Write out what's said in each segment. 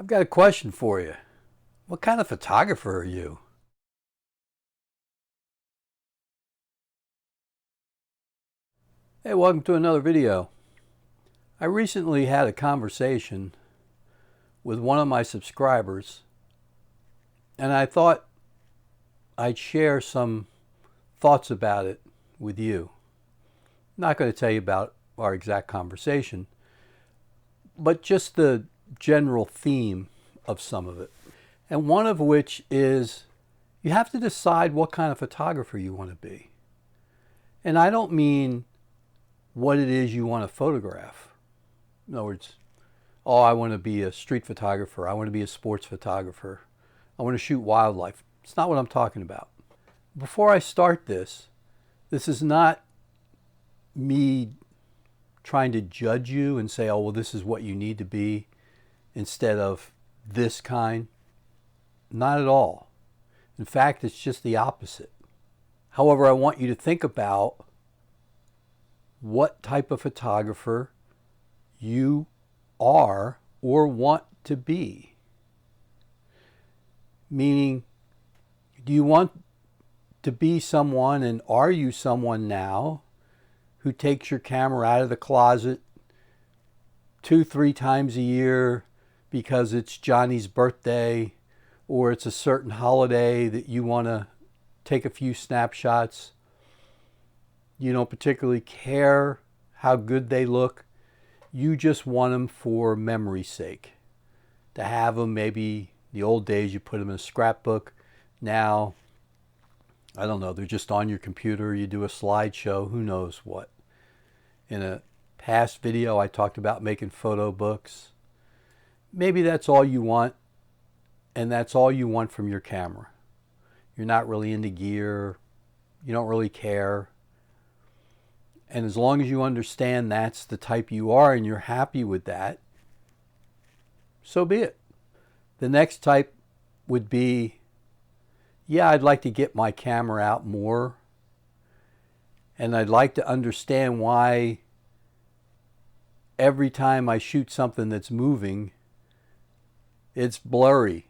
I've got a question for you. What kind of photographer are you? Hey, welcome to another video. I recently had a conversation with one of my subscribers, and I thought I'd share some thoughts about it with you. I'm not going to tell you about our exact conversation, but just the general theme of some of it. And one of which is you have to decide what kind of photographer you want to be. And I don't mean what it is you want to photograph. In other words, oh, I want to be a street photographer. I want to be a sports photographer. I want to shoot wildlife. It's not what I'm talking about. Before I start this is not me trying to judge you and say, oh, well, this is what you need to be instead of this kind. Not at all. In fact, it's just the opposite. However, I want you to think about what type of photographer you are or want to be. Meaning, do you want to be someone, and are you someone now, who takes your camera out of the closet 2-3 times a year because it's Johnny's birthday or it's a certain holiday that you want to take a few snapshots? You don't particularly care how good they look. You just want them for memory's sake. To have them, maybe the old days you put them in a scrapbook. Now, I don't know, they're just on your computer. You do a slideshow, who knows what. In a past video, I talked about making photo books. Maybe that's all you want, and that's all you want from your camera. You're not really into gear. You don't really care. And as long as you understand that's the type you are and you're happy with that, so be it. The next type would be, yeah, I'd like to get my camera out more, and I'd like to understand why every time I shoot something that's moving, it's blurry.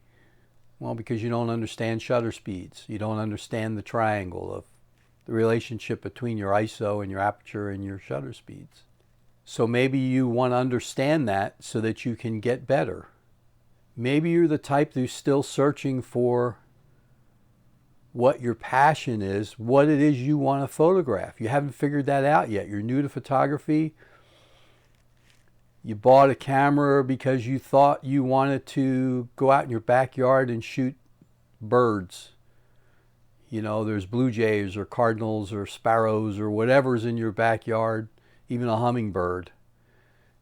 Well, because you don't understand shutter speeds. You don't understand the triangle of the relationship between your ISO and your aperture and your shutter speeds. So maybe you want to understand that so that you can get better. Maybe you're the type who's still searching for what your passion is, what it is you want to photograph. You haven't figured that out yet. You're new to photography. You bought a camera because you thought you wanted to go out in your backyard and shoot birds. You know, there's blue jays or cardinals or sparrows or whatever's in your backyard, even a hummingbird.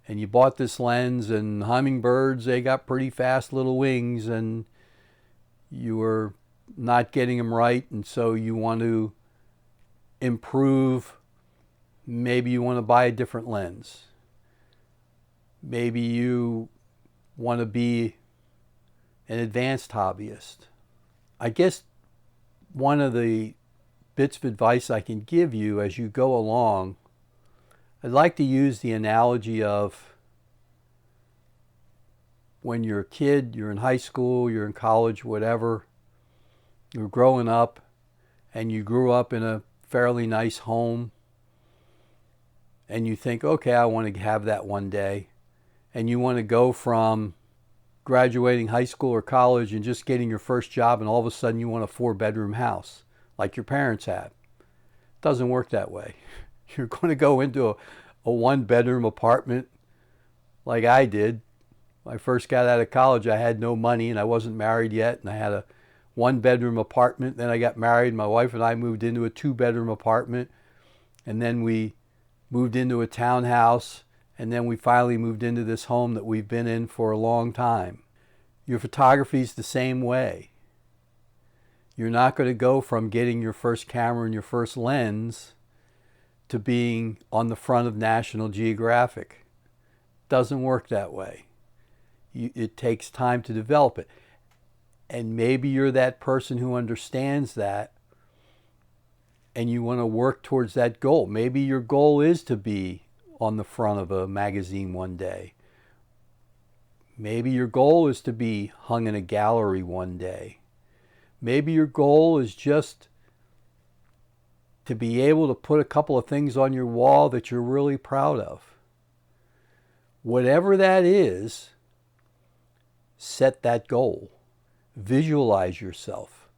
And you bought this lens, and hummingbirds, they got pretty fast little wings, and you were not getting them right, and so you want to improve. Maybe you want to buy a different lens. Maybe you want to be an advanced hobbyist. I guess one of the bits of advice I can give you as you go along, I'd like to use the analogy of when you're a kid, you're in high school, you're in college, whatever, you're growing up, and you grew up in a fairly nice home, and you think, okay, I want to have that one day. And you want to go from graduating high school or college and just getting your first job, and all of a sudden you want a 4-bedroom house like your parents had. It doesn't work that way. You're going to go into a 1-bedroom apartment like I did. When I first got out of college, I had no money and I wasn't married yet, and I had a 1-bedroom apartment. Then I got married. My wife and I moved into a 2-bedroom apartment, and then we moved into a townhouse. And then we finally moved into this home that we've been in for a long time. Your photography is the same way. You're not going to go from getting your first camera and your first lens to being on the front of National Geographic. It doesn't work that way. It takes time to develop it. And maybe you're that person who understands that, and you want to work towards that goal. Maybe your goal is to be on the front of a magazine one day. Maybe your goal is to be hung in a gallery one day. Maybe your goal is just to be able to put a couple of things on your wall that you're really proud of. Whatever that is, set that goal. Visualize yourself.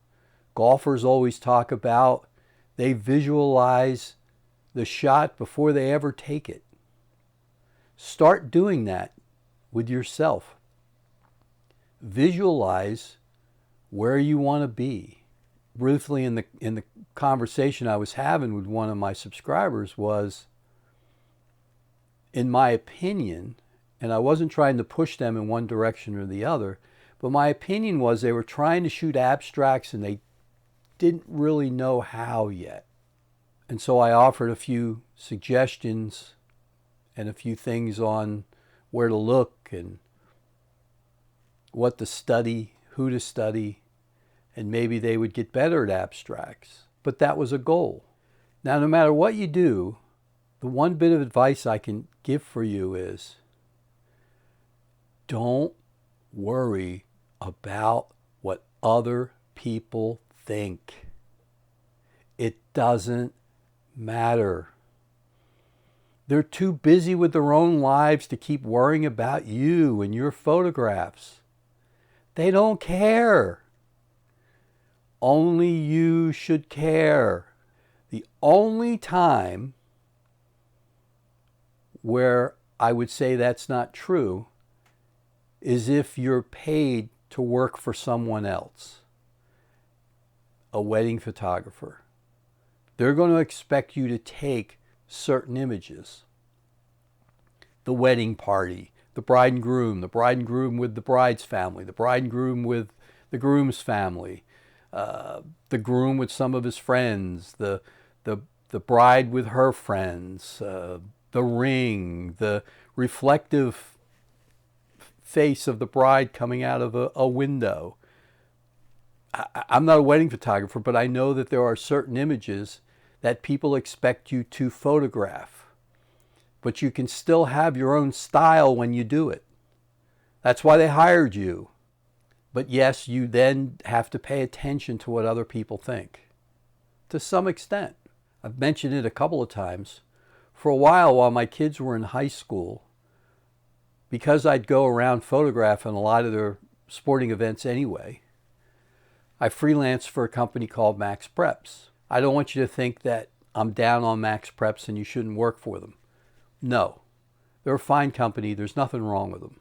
Golfers always talk about they visualize the shot before they ever take it. Start doing that with yourself. Visualize where you want to be. Briefly in the conversation I was having with one of my subscribers was, in my opinion, and I wasn't trying to push them in one direction or the other, but my opinion was they were trying to shoot abstracts and they didn't really know how yet. And so I offered a few suggestions and a few things on where to look and what to study, who to study, and maybe they would get better at abstracts. But that was a goal. Now, no matter what you do, the one bit of advice I can give for you is, don't worry about what other people think. It doesn't matter. They're too busy with their own lives to keep worrying about you and your photographs. They don't care. Only you should care. The only time where I would say that's not true is if you're paid to work for someone else, a wedding photographer. They're going to expect you to take certain images. The wedding party, the bride and groom with the bride's family, the bride and groom with the groom's family, the groom with some of his friends, the bride with her friends, the ring, the reflective face of the bride coming out of a window. I'm not a wedding photographer, but I know that there are certain images that people expect you to photograph. But you can still have your own style when you do it. That's why they hired you. But yes, you then have to pay attention to what other people think. To some extent. I've mentioned it a couple of times. For a while my kids were in high school, because I'd go around photographing a lot of their sporting events anyway, I freelanced for a company called Max Preps. I don't want you to think that I'm down on Max Preps and you shouldn't work for them. No, they're a fine company. There's nothing wrong with them.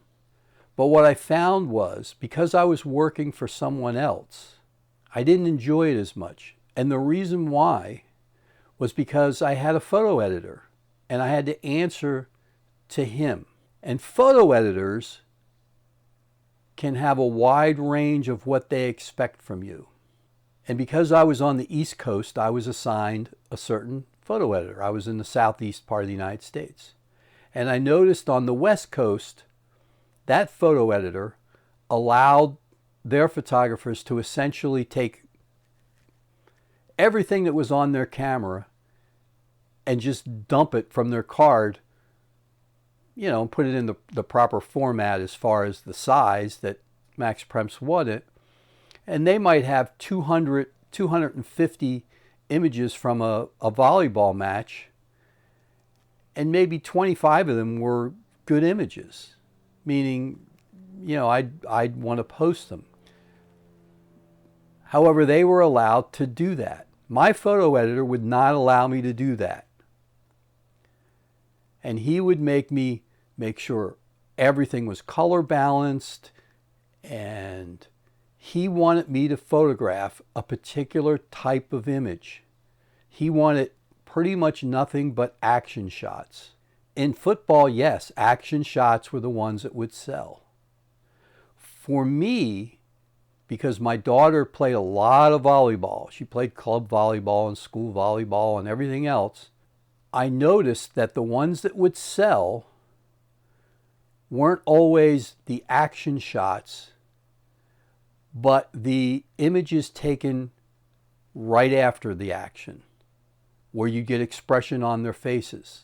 But what I found was, because I was working for someone else, I didn't enjoy it as much. And the reason why was because I had a photo editor and I had to answer to him. And photo editors can have a wide range of what they expect from you. And because I was on the East Coast, I was assigned a certain photo editor. I was in the southeast part of the United States. And I noticed on the West Coast, that photo editor allowed their photographers to essentially take everything that was on their camera and just dump it from their card, you know, put it in the proper format as far as the size that Max Preps wanted. And they might have 200, 250 images from a volleyball match, and maybe 25 of them were good images, meaning, you know, I'd want to post them. However, they were allowed to do that. My photo editor would not allow me to do that. And he would make me make sure everything was color balanced, and he wanted me to photograph a particular type of image. He wanted pretty much nothing but action shots. In football, yes, action shots were the ones that would sell. For me, because my daughter played a lot of volleyball, she played club volleyball and school volleyball and everything else, I noticed that the ones that would sell weren't always the action shots, but the images taken right after the action, where you get expression on their faces.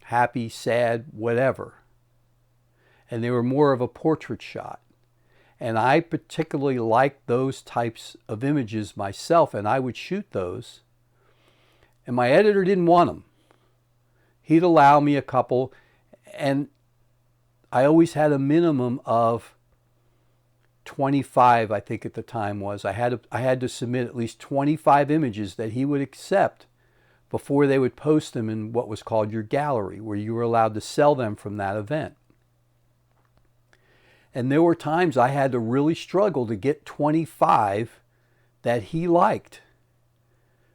Happy, sad, whatever. and they were more of a portrait shot. And I particularly liked those types of images myself, and I would shoot those. And my editor didn't want them. He'd allow me a couple, and I always had a minimum of 25, I think at the time was. I had to submit at least 25 images that he would accept before they would post them in what was called your gallery, where you were allowed to sell them from that event. And there were times I had to really struggle to get 25 that he liked,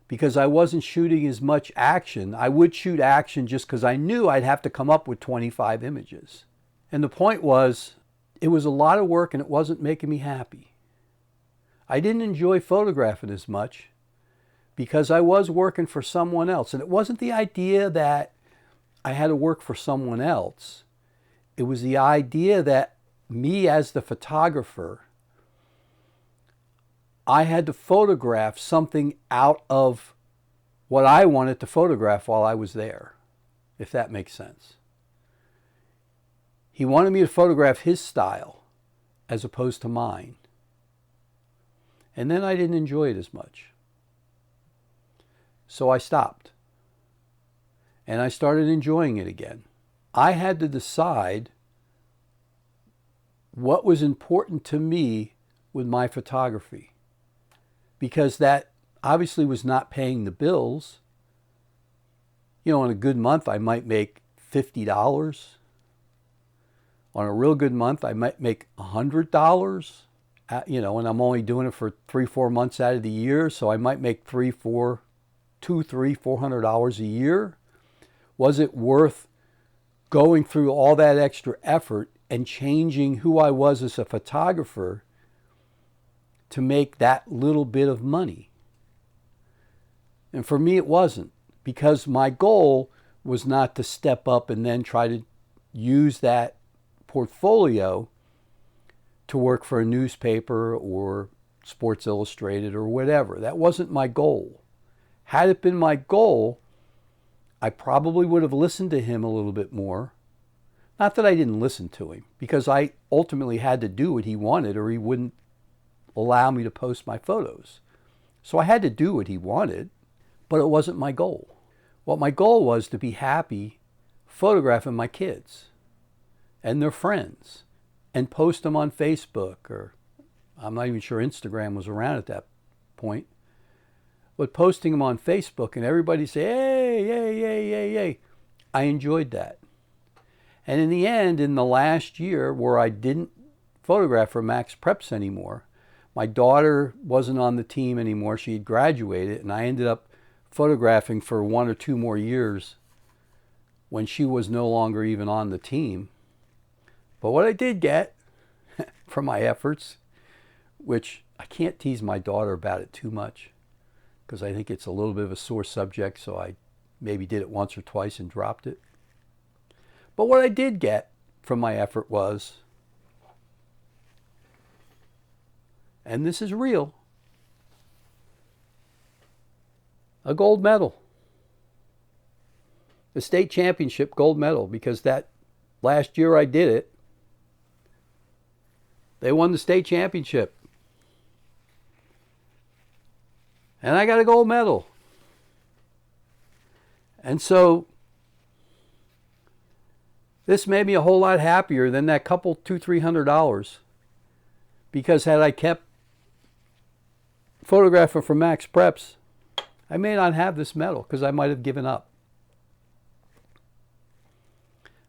because I wasn't shooting as much action. I would shoot action just because I knew I'd have to come up with 25 images. And the point was, it was a lot of work and it wasn't making me happy. I didn't enjoy photographing as much because I was working for someone else. And it wasn't the idea that I had to work for someone else. It was the idea that me as the photographer, I had to photograph something out of what I wanted to photograph while I was there, if that makes sense. He wanted me to photograph his style as opposed to mine. And then I didn't enjoy it as much. So I stopped. And I started enjoying it again. I had to decide what was important to me with my photography, because that obviously was not paying the bills. You know, on a good month, I might make $50. On a real good month, I might make $100, you know, and I'm only doing it for 3-4 months out of the year, so I might make $400 a year. Was it worth going through all that extra effort and changing who I was as a photographer to make that little bit of money? And for me, it wasn't, because my goal was not to step up and then try to use that portfolio to work for a newspaper or Sports Illustrated or whatever. That wasn't my goal. Had it been my goal, I probably would have listened to him a little bit more. Not that I didn't listen to him, because I ultimately had to do what he wanted or he wouldn't allow me to post my photos. So I had to do what he wanted, but it wasn't my goal. What my goal was to be happy photographing my kids and their friends and post them on Facebook, or I'm not even sure Instagram was around at that point, but posting them on Facebook and everybody say, hey, yay, yay, yay, yay. I enjoyed that. And in the end, in the last year where I didn't photograph for Max Preps anymore, my daughter wasn't on the team anymore. She had graduated, and I ended up photographing for 1 or 2 more years when she was no longer even on the team. But what I did get from my efforts, which I can't tease my daughter about it too much because I think it's a little bit of a sore subject, so I maybe did it once or twice and dropped it. But what I did get from my effort was, and this is real, a gold medal. The state championship gold medal, because that last year I did it, they won the state championship. And I got a gold medal. And so this made me a whole lot happier than that couple $200-300, because had I kept photographing for Max Preps, I may not have this medal because I might have given up.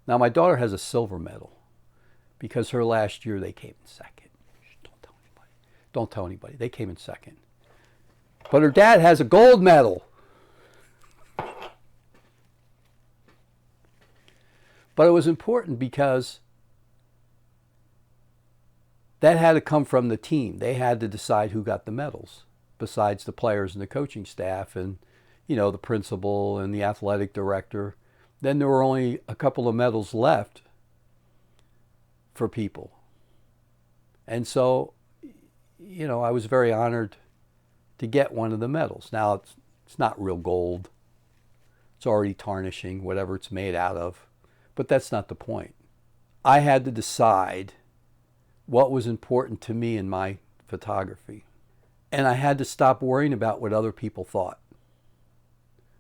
Now my daughter has a silver medal because her last year they came in second. Don't tell anybody. Don't tell anybody. They came in second. But her dad has a gold medal. But it was important because that had to come from the team. They had to decide who got the medals, besides the players and the coaching staff and, you know, the principal and the athletic director. Then there were only a couple of medals left for people. And so, you know, I was very honored to get one of the medals. Now, it's not real gold. It's already tarnishing, whatever it's made out of. But that's not the point. I had to decide what was important to me in my photography. And I had to stop worrying about what other people thought,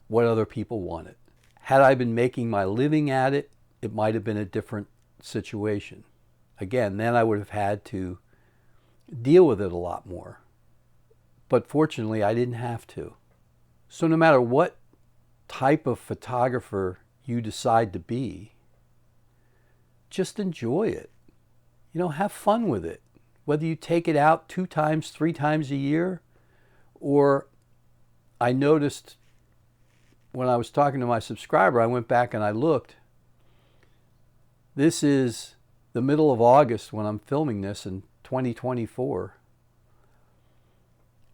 what other people wanted. Had I been making my living at it, it might have been a different situation. Again, then I would have had to deal with it a lot more. But fortunately, I didn't have to. So no matter what type of photographer you decide to be, just enjoy it. Have fun with it. Whether you take it out 2 times, 3 times a year, or I noticed when I was talking to my subscriber, I went back and I looked. This is the middle of August when I'm filming this in 2024.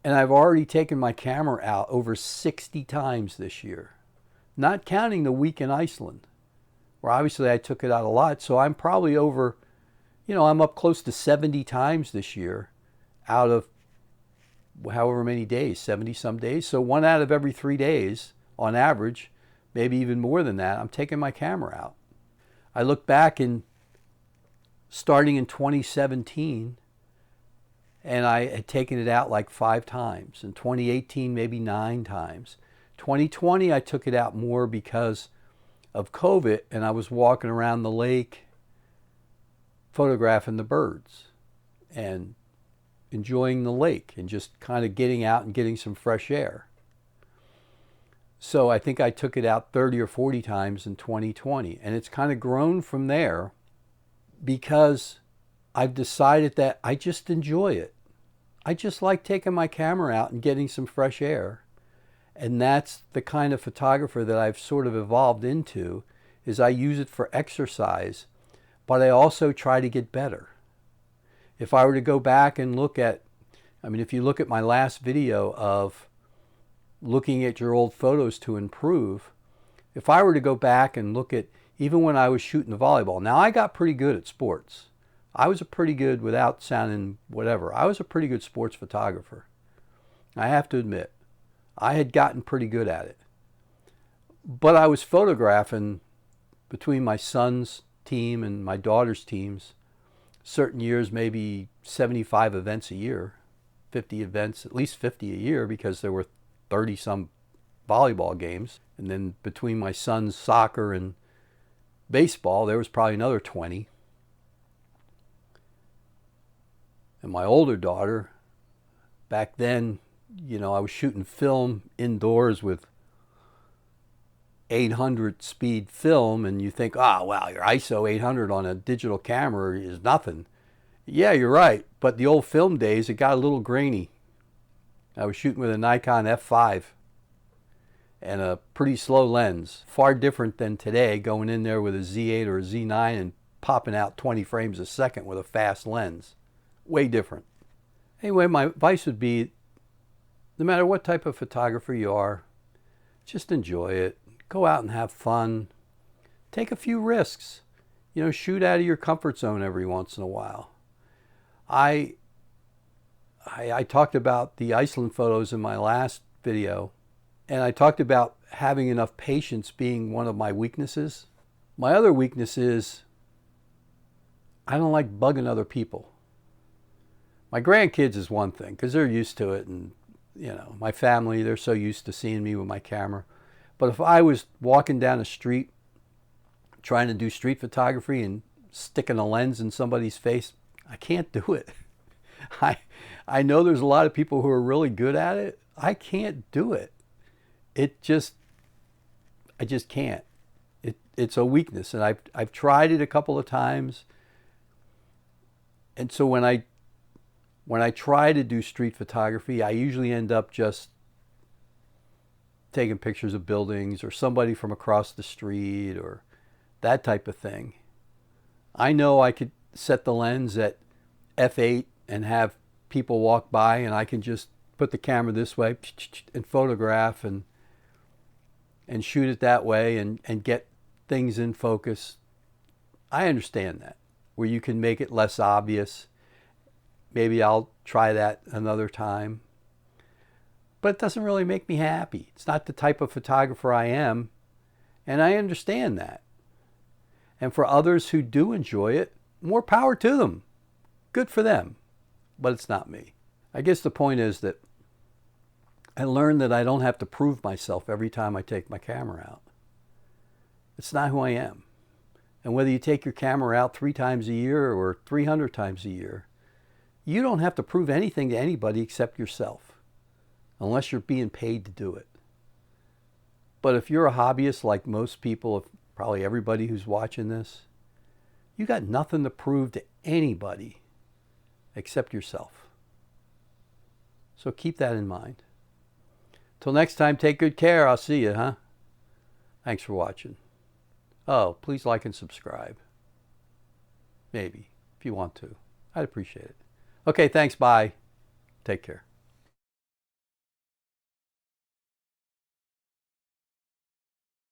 And I've already taken my camera out over 60 times this year, not counting the week in Iceland, where obviously I took it out a lot. So I'm probably over, I'm up close to 70 times this year out of however many days, 70 some days. So 1 out of every 3 days on average, maybe even more than that, I'm taking my camera out. I look back and starting in 2017, and I had taken it out like 5 times. In 2018, maybe 9 times. 2020, I took it out more because of COVID, and I was walking around the lake photographing the birds and enjoying the lake and just kind of getting out and getting some fresh air. So I think I took it out 30 or 40 times in 2020, and it's kind of grown from there because I've decided that I just enjoy it. I just like taking my camera out and getting some fresh air. And that's the kind of photographer that I've sort of evolved into, is I use it for exercise, but I also try to get better. If I were to go back and look at, if you look at my last video of looking at your old photos to improve, if I were to go back and look at even when I was shooting the volleyball, now I got pretty good at sports. I was a pretty good, without sounding whatever, I was a pretty good sports photographer. I have to admit, I had gotten pretty good at it. But I was photographing between my son's team and my daughter's teams, certain years maybe 75 events a year, 50 events, at least 50 a year, because there were 30 some volleyball games. And then between my son's soccer and baseball, there was probably another 20. And my older daughter, back then, I was shooting film indoors with 800 speed film, and you think, wow, your ISO 800 on a digital camera is nothing. Yeah, you're right, but the old film days, it got a little grainy. I was shooting with a Nikon F5 and a pretty slow lens, far different than today, going in there with a Z8 or a Z9 and popping out 20 frames a second with a fast lens. Way different. Anyway, my advice would be, no matter what type of photographer you are, just enjoy it. Go out and have fun. Take a few risks. Shoot out of your comfort zone every once in a while. I talked about the Iceland photos in my last video, and I talked about having enough patience being one of my weaknesses. My other weakness is I don't like bugging other people. My grandkids is one thing, because they're used to it, and my family, they're so used to seeing me with my camera. But if I was walking down the street trying to do street photography and sticking a lens in somebody's face, I can't do it. I know there's a lot of people who are really good at it. I can't do it. I just can't. It's a weakness, and I've tried it a couple of times. And so when I try to do street photography, I usually end up just taking pictures of buildings or somebody from across the street or that type of thing. I know I could set the lens at F8 and have people walk by, and I can just put the camera this way and photograph and shoot it that way and get things in focus. I understand that, where you can make it less obvious. Maybe I'll try that another time. But it doesn't really make me happy. It's not the type of photographer I am, and I understand that. And for others who do enjoy it, more power to them. Good for them. But it's not me. I guess the point is that I learned that I don't have to prove myself every time I take my camera out. It's not who I am. And whether you take your camera out 3 times a year or 300 times a year, you don't have to prove anything to anybody except yourself, unless you're being paid to do it. But if you're a hobbyist like most people, probably everybody who's watching this, you got nothing to prove to anybody except yourself. So keep that in mind. Till next time, take good care. I'll see you, huh? Thanks for watching. Oh, please like and subscribe. Maybe, if you want to. I'd appreciate it. Okay, thanks. Bye. Take care.